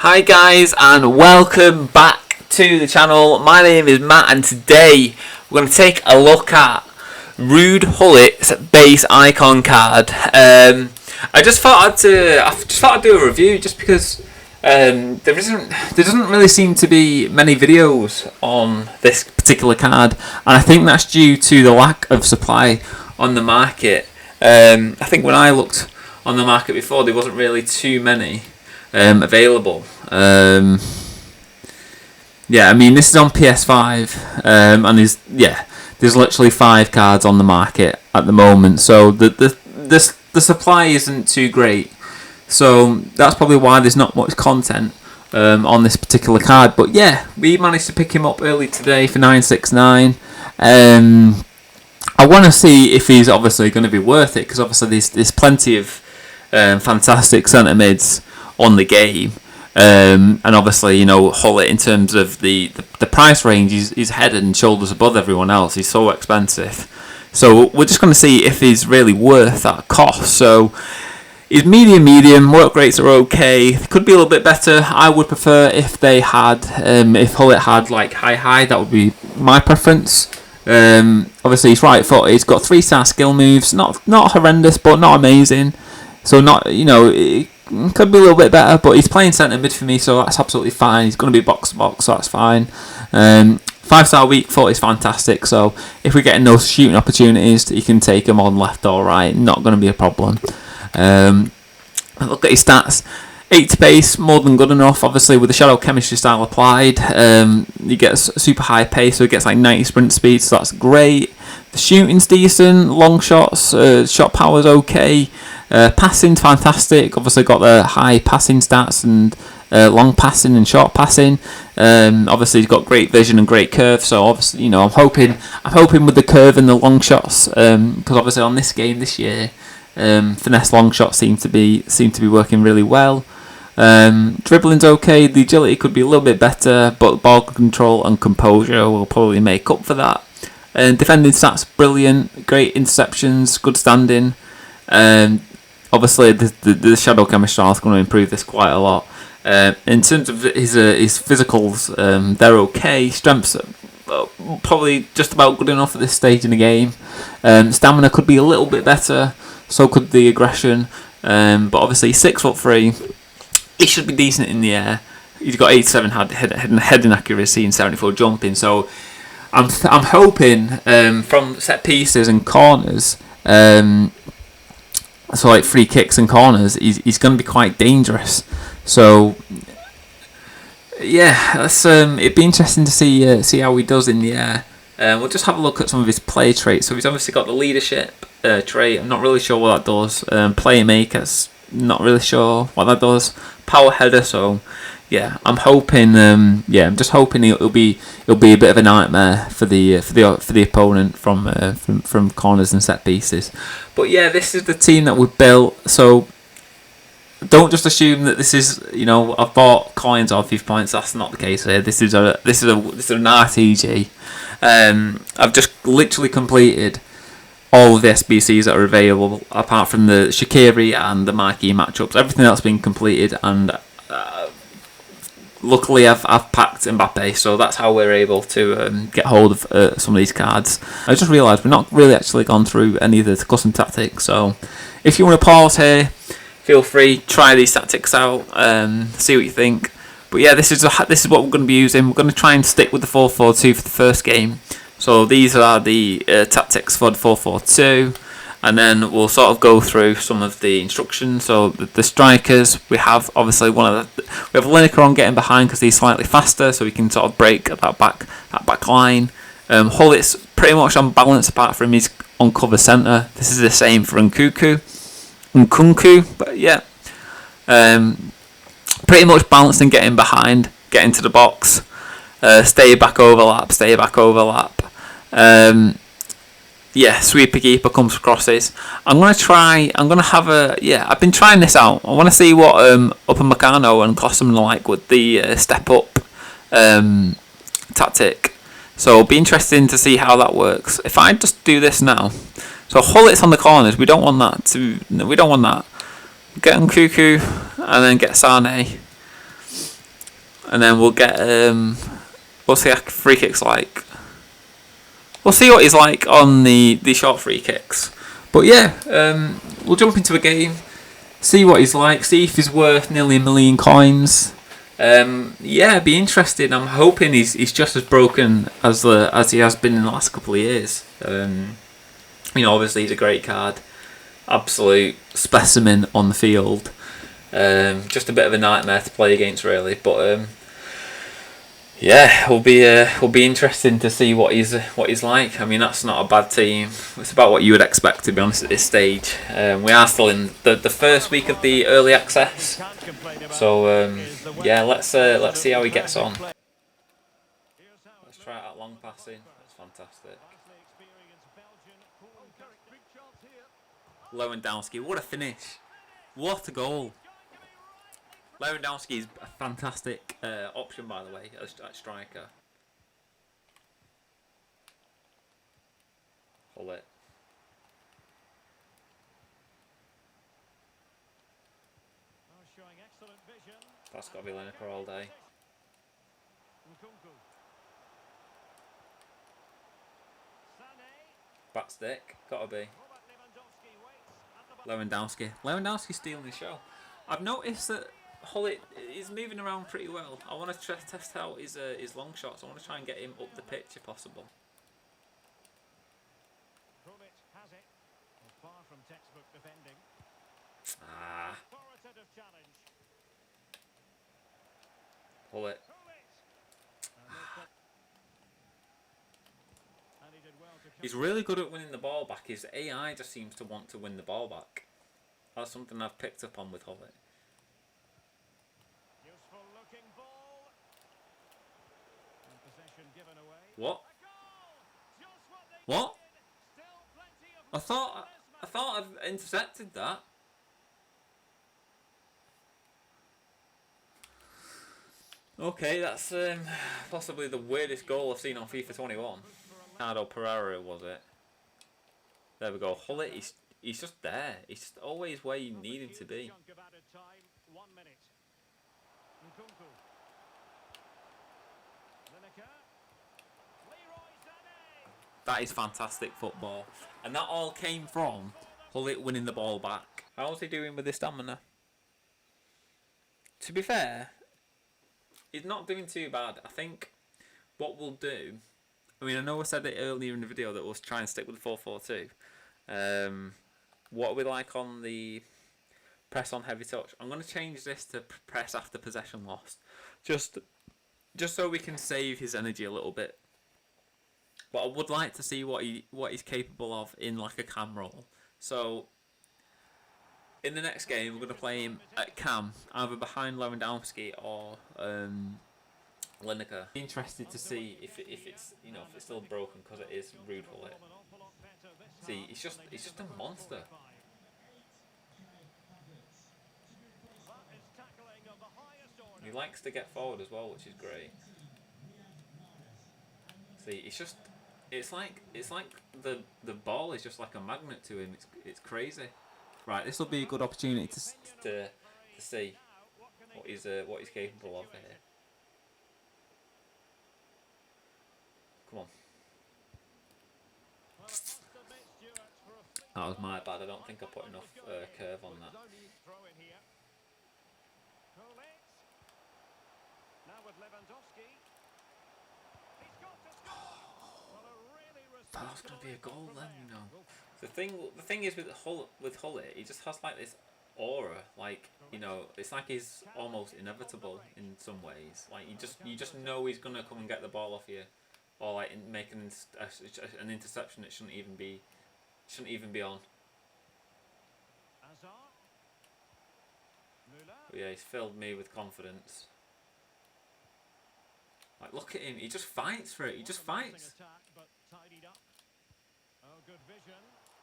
Hi guys, and welcome back to the channel. My name is Matt, and today we're going to take a look at RUUD Gullit's base icon card. I just thought I'd do a review just because there doesn't really seem to be many videos on this particular card, and I think that's due to the lack of supply on the market. I think when I looked on the market before, there wasn't really too many available. Yeah, I mean, this is on PS5, and there's literally 5 cards on the market at the moment, so the supply isn't too great. So that's probably why there's not much content on this particular card. But yeah, we managed to pick him up early today for 969. I want to see if he's obviously going to be worth it, because obviously there's plenty of fantastic centre mids on the game, and obviously, you know, Gullit, in terms of the price range, he's head and shoulders above everyone else. He's so expensive, so we're just going to see if he's really worth that cost. So he's medium, work rates are okay, could be a little bit better. I would prefer if they had if Gullit had like high, that would be my preference. Obviously he's right foot, he's got 3-star skill moves, not horrendous but not amazing, so not, you know, it could be a little bit better, but he's playing centre mid for me, so that's absolutely fine. He's going to be box to box, so that's fine. 5-star weak foot is fantastic, so if we're getting those shooting opportunities, you can take him on left or right, not going to be a problem. Look at his stats. 8 pace, more than good enough. Obviously with the shadow chemistry style applied, he gets super high pace, so he gets like 90 sprint speed, so that's great. The shooting's decent, long shots, shot power's okay, passing's fantastic. Obviously got the high passing stats and long passing and short passing. Obviously he's got great vision and great curve, so obviously, you know, I'm hoping with the curve and the long shots, because obviously on this game this year, finesse long shots seem to be working really well. Dribbling's okay, the agility could be a little bit better, but ball control and composure will probably make up for that. Defending stats brilliant, great interceptions, good standing. Obviously the shadow chemistry style is going to improve this quite a lot. In terms of his physicals, they're okay. Strengths probably just about good enough at this stage in the game. Stamina could be a little bit better, so could the aggression. But obviously 6'3", he should be decent in the air. He's got 87 heading accuracy and 74 jumping. So I'm hoping from set pieces and corners, so like free kicks and corners, he's going to be quite dangerous. So yeah, that's it'd be interesting to see how he does in the air. We'll just have a look at some of his play traits. So he's obviously got the leadership trait. I'm not really sure what that does. Playmakers, not really sure what that does. Power header. So yeah, I'm hoping. I'm just hoping it'll be a bit of a nightmare for the opponent from corners and set pieces. But yeah, this is the team that we've built. So don't just assume that this is, you know, I've bought coins or FIFA points. That's not the case here. This is an RTG. I've just literally completed all of the SBCs that are available, apart from the Shaqiri and the marquee matchups. Everything else been completed, and luckily I've packed Mbappe, so that's how we're able to get hold of some of these cards. I just realised we've not really actually gone through any of the custom tactics, so if you want to pause here, feel free, try these tactics out, see what you think. But yeah, this is what we're going to be using. We're going to try and stick with the 4-4-2 for the first game. So these are the tactics for the 4-4-2, and then we'll sort of go through some of the instructions. So the strikers, we have obviously we have Lineker on getting behind because he's slightly faster, so we can sort of break that back line. Gullit's pretty much on balance apart from his on cover centre. This is the same for Nkunku, but yeah, pretty much balanced and getting behind, getting to the box, stay back overlap. Yeah, sweeper keeper comes for crosses. I've been trying this out. I want to see what Upamecano and Klosterman are like with the step up tactic. So it'll be interesting to see how that works. If I just do this now, so Gullit's on the corners. We don't want that. Get Nkunku and then get Sane. and then we'll get what's the free kicks like. We'll see what he's like on the short free kicks. But yeah, we'll jump into a game, see what he's like, see if he's worth nearly 1 million coins. Yeah, be interested. I'm hoping he's just as broken as he has been in the last couple of years. Obviously he's a great card, absolute specimen on the field. Just a bit of a nightmare to play against, really. But yeah, will be interesting to see what he's like. I mean, that's not a bad team. It's about what you would expect, to be honest, at this stage. We are still in the first week of the early access, so yeah, let's see how he gets on. Let's try out long passing. That's fantastic. Lewandowski, what a finish! What a goal! Lewandowski is a fantastic option, by the way, as striker. Gullit. That's got to be Lineker all day. Back stick, gotta be. Lewandowski stealing the show. I've noticed that Gullit is moving around pretty well. I want to test out his long shots. I want to try and get him up the pitch if possible. Ah. Gullit. He's really good at winning the ball back. His AI just seems to want to win the ball back. That's something I've picked up on with Gullit. What? What? I thought I've intercepted that. Okay, that's possibly the weirdest goal I've seen on FIFA 21. Ricardo Pereira, was it? There we go. Gullit, he's just there. He's just always where you need him to be. That is fantastic football. And that all came from Gullit winning the ball back. How's he doing with his stamina? To be fair, he's not doing too bad. I think what we'll do... I mean, I know I said it earlier in the video that we'll try and stick with 4-4-2. What are we like on the press on heavy touch? I'm going to change this to press after possession lost. Just so we can save his energy a little bit. But I would like to see what he's capable of in like a cam role. So in the next game, we're going to play him at cam, either behind Lewandowski or Lineker. Interested to see if it's if it's still broken, because it is RUUD Gullit. See, he's just a monster. He likes to get forward as well, which is great. See, it's like the ball is just like a magnet to him. It's crazy. Right, this will be a good opportunity to see what he's capable of here. Come on. That was my bad. I don't think I put enough curve on that. That was going to be a goal then, you know. The thing is with Gullit, he just has like this aura, like, it's like he's almost inevitable in some ways. Like you just know he's gonna come and get the ball off you, or like make an interception that shouldn't even be on. But yeah, he's filled me with confidence. Like, look at him, he just fights for it. He just fights.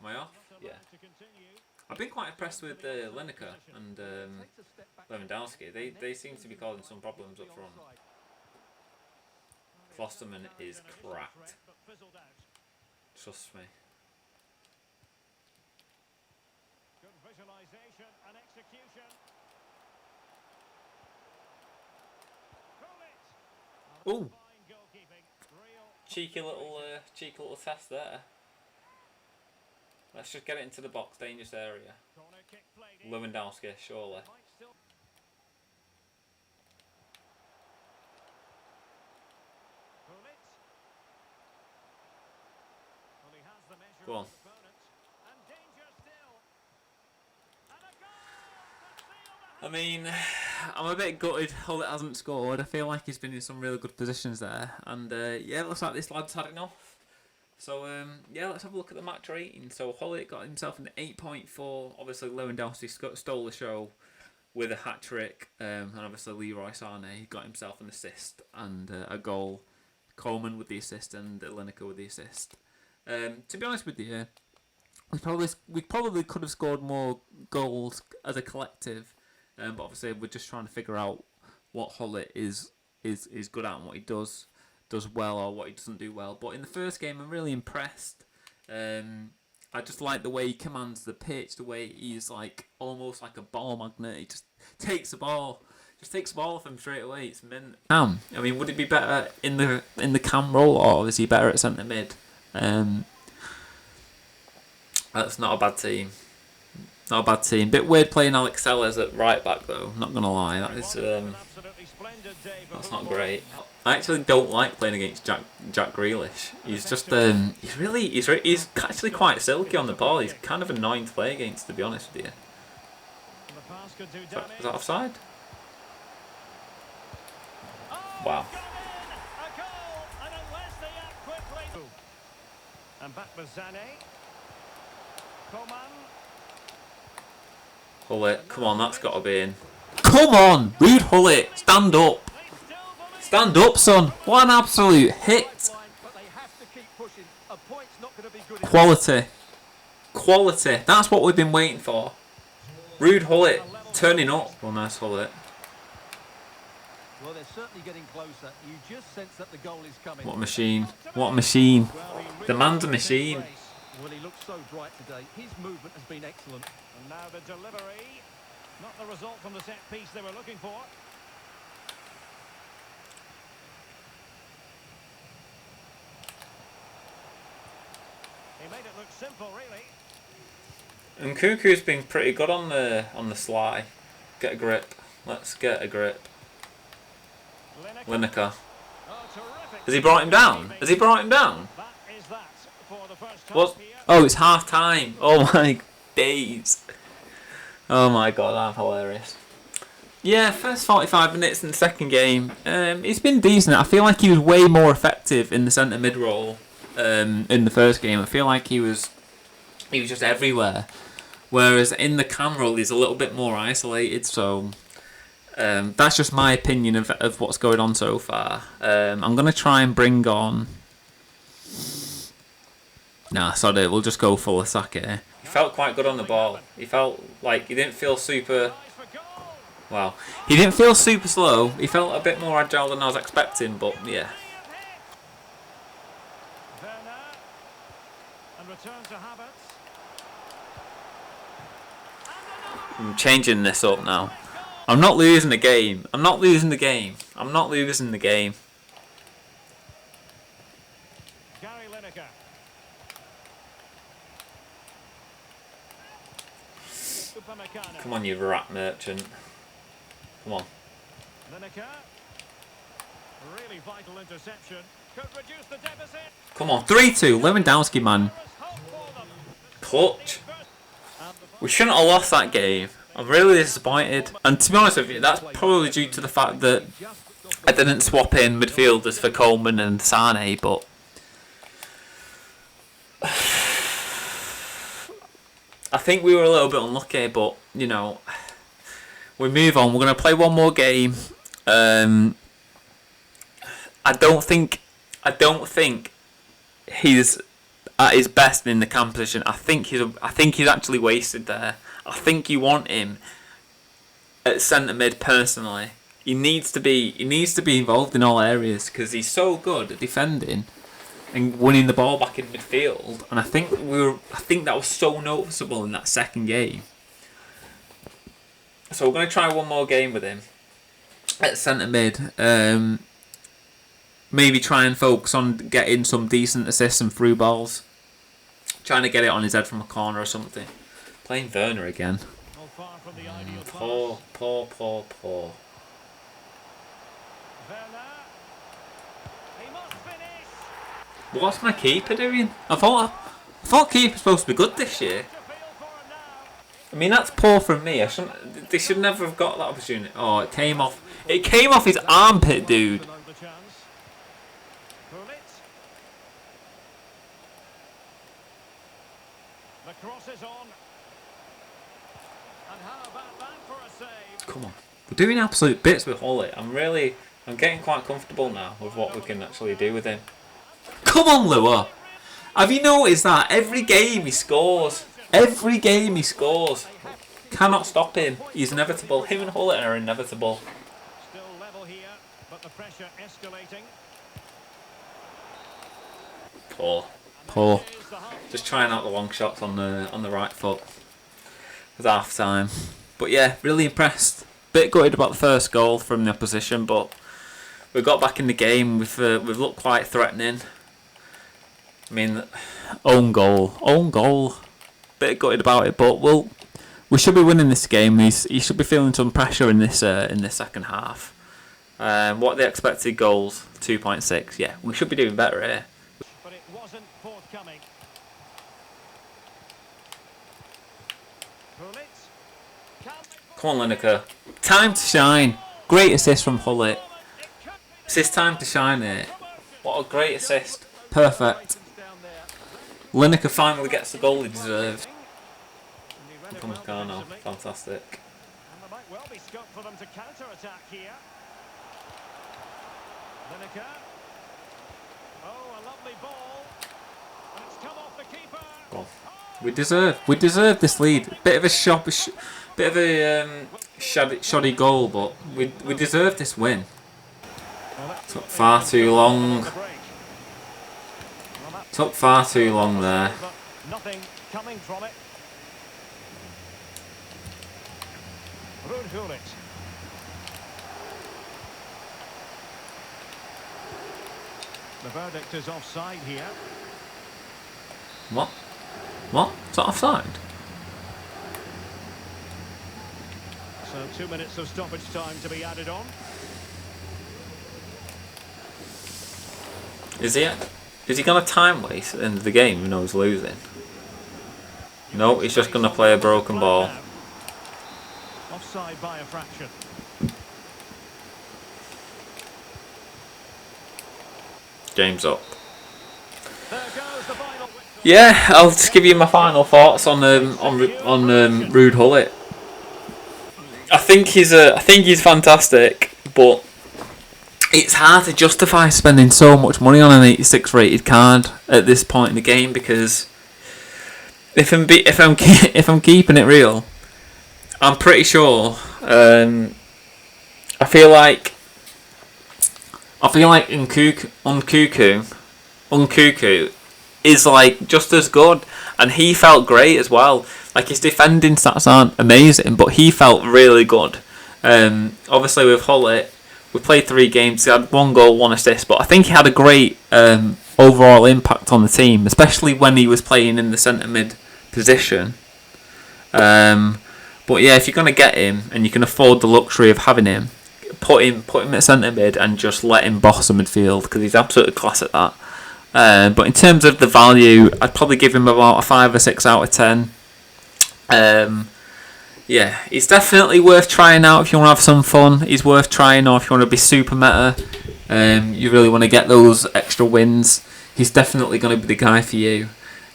Am I off? Yeah. I've been quite impressed with Lineker and Lewandowski. They seem to be causing some problems up front. Klosterman is cracked. Trust me. Ooh. Cheeky little test there. Let's just get it into the box, dangerous area. Lewandowski, surely. Go on. I mean, I'm a bit gutted Gullit hasn't scored. I feel like he's been in some really good positions there. And yeah, it looks like this lad's had enough. So yeah, let's have a look at the match rating. So Gullit got himself an 8.4. Obviously Lewandowski stole the show with a hat-trick. And obviously Leroy Sané got himself an assist and a goal. Coleman with the assist and Lineker with the assist. To be honest with you, we probably could have scored more goals as a collective. But obviously we're just trying to figure out what Gullit is good at and what he does well or what he doesn't do well. But in the first game, I'm really impressed. I just like the way he commands the pitch, the way he's like almost like a ball magnet. He just takes the ball off him straight away. It's mint. I mean, would he be better in the cam role or is he better at centre mid? That's not a bad team. Not a bad team. Bit weird playing Alex Sellers at right back though. Not gonna lie, that is that's not great. I actually don't like playing against Jack Grealish. He's just he's actually quite silky on the ball. He's kind of annoying to play against, to be honest with you. Is that offside? Wow. And back with Sané. Gullit, come on, that's got to be in. Come on, RUUD Gullit, stand up. Stand up, son. What an absolute hit. Quality. Quality. That's what we've been waiting for. RUUD Gullit, turning up. Well, nice Gullit. Well, they're certainly getting closer. You just sense that the goal is coming. What a machine. What a machine. The man's a machine. Well, he looks so bright today. His movement has been excellent. And now the delivery. Not the result from the set piece they were looking for. He made it look simple, really. And Cuckoo's been pretty good on the sly. Get a grip. Let's get a grip. Lineker. Has he brought him down? Has he brought him down? What? Oh, it's half time. Oh my days. Oh my god, I'm hilarious. Yeah, first 45 minutes in the second game. It's been decent. I feel like he was way more effective in the centre mid role in the first game. I feel like he was just everywhere. Whereas in the cam role, he's a little bit more isolated. So that's just my opinion of what's going on so far. I'm going to try and bring on... Nah, sorry, we'll just go full of Sake. He felt quite good on the ball. He felt like he didn't feel super... Wow. He didn't feel super slow. He felt a bit more agile than I was expecting, but yeah. I'm changing this up now. I'm not losing the game. I'm not losing the game. I'm not losing the game. Come on, you rat merchant. Come on. Really vital interception. Could reduce the deficit. Come on, 3-2. Lewandowski, man. Clutch. We shouldn't have lost that game. I'm really disappointed. And to be honest with you, that's probably due to the fact that I didn't swap in midfielders for Coleman and Sané, but... I think we were a little bit unlucky, but, you know, we move on. We're going to play one more game. I don't think he's at his best in the cam position. I think he's actually wasted there. I think you want him at centre mid personally. He needs to be involved in all areas because he's so good at defending and winning the ball back in midfield. And I think that was so noticeable in that second game. So we're going to try one more game with him at centre mid. maybe try and focus on getting some decent assists and through balls. Trying to get it on his head from a corner or something. Playing Werner again. Not far from the ideal pass. Poor. Werner. He must finish. What's my keeper doing? I thought keeper's supposed to be good this year. To feel for him now. I mean, that's poor from me. They should never have got that opportunity. Oh, it came off. It came off his armpit, dude. Below the chance. Gullit. The cross is on. And how about that for a save? Come on. We're doing absolute bits with Gullit. I'm getting quite comfortable now with what we can actually do with him. Come on, Lua. Have you noticed that? Every game he scores. Every game he scores. Cannot stop him. He's inevitable. Him and Gullit are inevitable. Still level here, but the pressure escalating. Poor. Just trying out the long shots on the right foot. It was half time. But yeah, really impressed. Bit gutted about the first goal from the opposition, but we got back in the game. We've looked quite threatening. I mean, own goal. Bit gutted about it, but we should be winning this game. He should be feeling some pressure in this second half. What are the expected goals? 2.6. Yeah, we should be doing better here. But it wasn't forthcoming. Gullit. Come on, Lineker. Time to shine. Great assist from Gullit. It's his time to shine here. What a great assist. Perfect. Lineker finally gets the goal he deserves. From Carno. Fantastic. And there might well be scope for them to counter-attack here. Lineker. Oh, a lovely ball. And it's come off the keeper. Go on. We deserve this lead. Bit of a shoddy goal, but we deserve this win. Took far too long. Took far too long there. Nothing coming from it. Gullit. The verdict is offside here. What? Is that offside? So 2 minutes of stoppage time to be added on. Is he gonna time waste at the end of the game even though he's losing? No, he's just gonna play a broken ball. Offside by a fraction. Game's up. There goes the final whistle. Yeah, I'll just give you my final thoughts on RUUD Gullit. I think he's fantastic, but it's hard to justify spending so much money on an 86 rated card at this point in the game, because if I'm keeping it real, I'm pretty sure. I feel like Nkunku is like just as good, and he felt great as well. Like, his defending stats aren't amazing, but he felt really good. Obviously with Gullit, we played 3 games. He had 1 goal, 1 assist, but I think he had a great overall impact on the team, especially when he was playing in the centre mid position. But yeah, if you're gonna get him and you can afford the luxury of having him, put him at centre mid and just let him boss the midfield, because he's absolutely class at that. But in terms of the value, I'd probably give him about a 5 or 6 out of 10. Yeah, he's definitely worth trying out if you want to have some fun. He's worth trying, or if you want to be super meta, you really want to get those extra wins. He's definitely going to be the guy for you.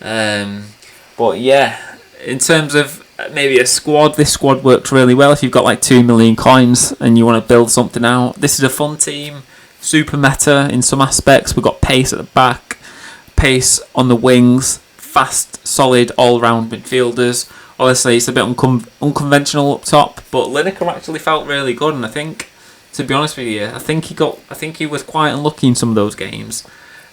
But yeah, in terms of maybe a squad, this squad works really well if you've got like 2 million coins and you want to build something out. This is a fun team, super meta in some aspects. We've got pace at the back, pace on the wings, fast, solid, all-round midfielders. Obviously, it's a bit unconventional up top, but Lineker actually felt really good, and I think, to be honest with you, I think he was quite unlucky in some of those games.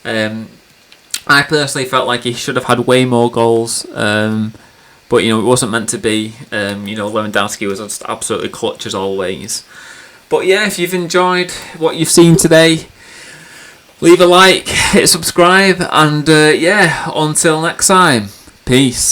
I personally felt like he should have had way more goals, but it wasn't meant to be. Lewandowski was just absolutely clutch as always. But yeah, if you've enjoyed what you've seen today, Leave a like, hit subscribe, and yeah, until next time, peace.